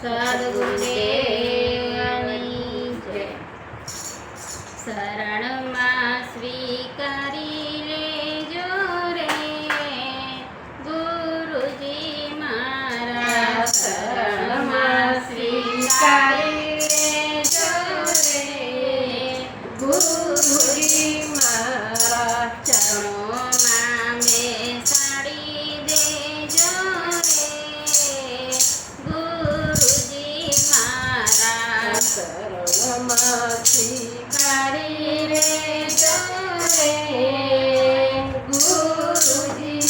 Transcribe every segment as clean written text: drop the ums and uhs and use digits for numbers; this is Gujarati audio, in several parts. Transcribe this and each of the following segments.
સદગુરુદેવની જય। શરણમાં સ્વીકારી લેજો રે ગુરુજી મારા, શરણમાં સ્વીકારી લેજો રે ગુરુજી મારા, ચરણોમાં બેસાડી દેજો રે ગુરુજી મારા, શરણમાં સ્વીકારી લેજો રે ગુરુજી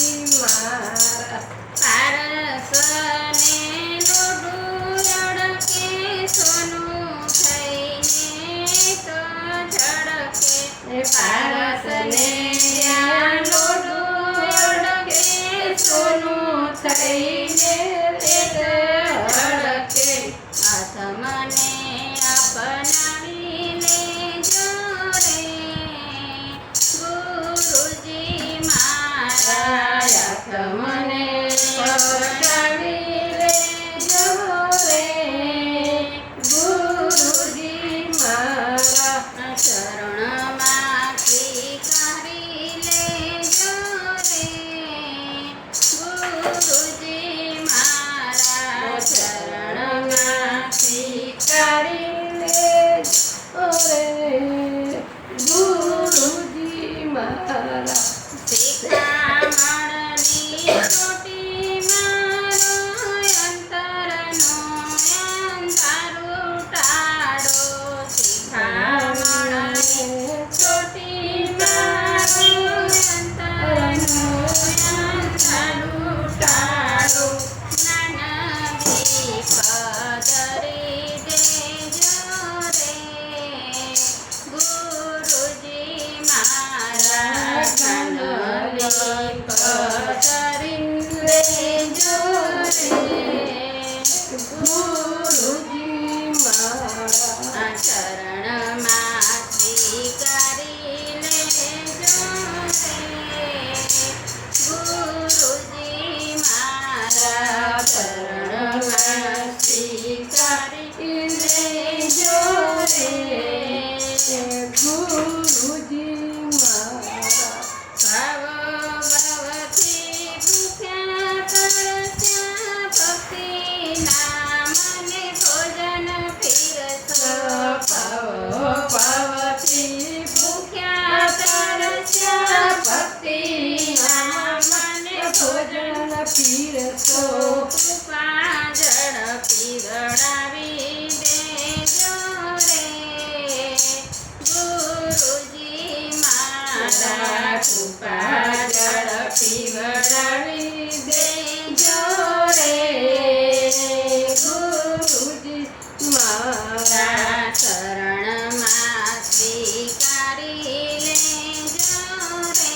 મારા, પારસને લોઢું અડકે સોનું થઈને તો ઝડકે, પારસને લોઢું અડકે સોનું થઈને તે ઝડકે, આત્મને અપનાવી લેજો રે ગુરુજી મારા, આત્મને અપનાવી લેજો રે ગુરુજી મારા, ચરણમાં સ્વીકારી લેજો રે ગુરુજી મારા, ચરણમાં સ્વીકારી લેજો રે ગુરુજી મારા, શિખામણની ચોટી મારો અંતરનો અંધારું ટાળો, શિખામણની ચોટી મારો અંતરનો અંધારું ટાળો, જ્ઞાનથી પધરી દેજો રે ગુરુજી મારા, જ્ઞાનથી પધરી દેજો રે ગુરુજી મારા, ચરણમાં સ્વીકારી લેજો રે ગુરુજી મારા, ચરણમાં સ્વીકારી લેજો રે ગુરુજી મારા, ભાવથી ભૂખ્યા તરસ્યા ભક્તિના મને ભોજન પીરસો, ભાવથી ભૂખ્યા તરસ્યા ભક્તિના મને ભોજન પીરસો, કૃપા જળ પીવડાવી દેજો રે ગુરુજી મારા, કૃપા જળ પીવડાવી દેજો રે ગુરુજી મારા, શરણમાં સ્વીકારી લેજો રે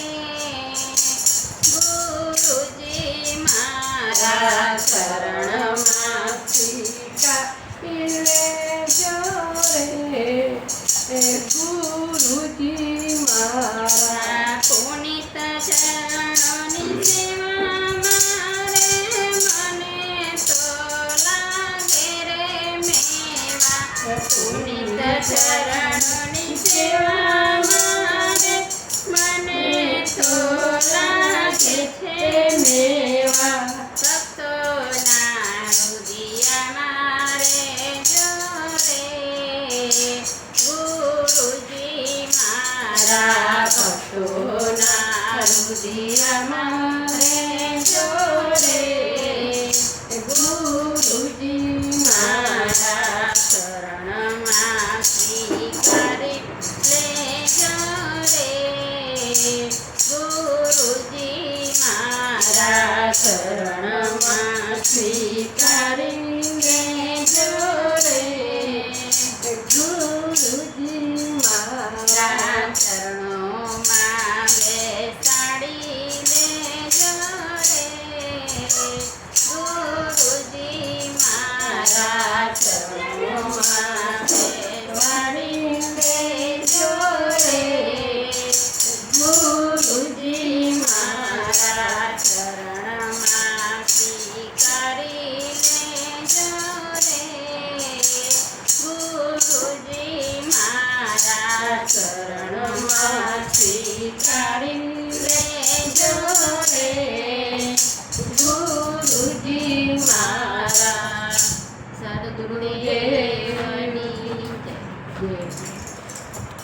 ગુરુજી મારા, શરણમાં સ્વીકારી લેજો રે ગુરુજી મારા, પુનિત ચરણોની સેવામાં રે મને તો લાગે રે મેવા, પુનિત ચરણોની સેવામાં રે મને તો લાગે છે મેવા, ભક્તોના હૃદયમાં રહેજો રે ગુરુજી મારા, ભક્તોના હૃદયમાં રહેજો રે ગુરુજી મારા, શરણમાં સ્વીકારી લેજો રે ગુરુજી મારા, શરણમાં સ્વીકારી લેજો રે ગુરુજી મારા, ચરણોમાં બેસાડી લેજો રે ગુરુજી મારા, ચરણોમાં બેસાડી લેજો રે ગુરુજી મારા, ચરણમાં સ્વીકારી લેજો રે ની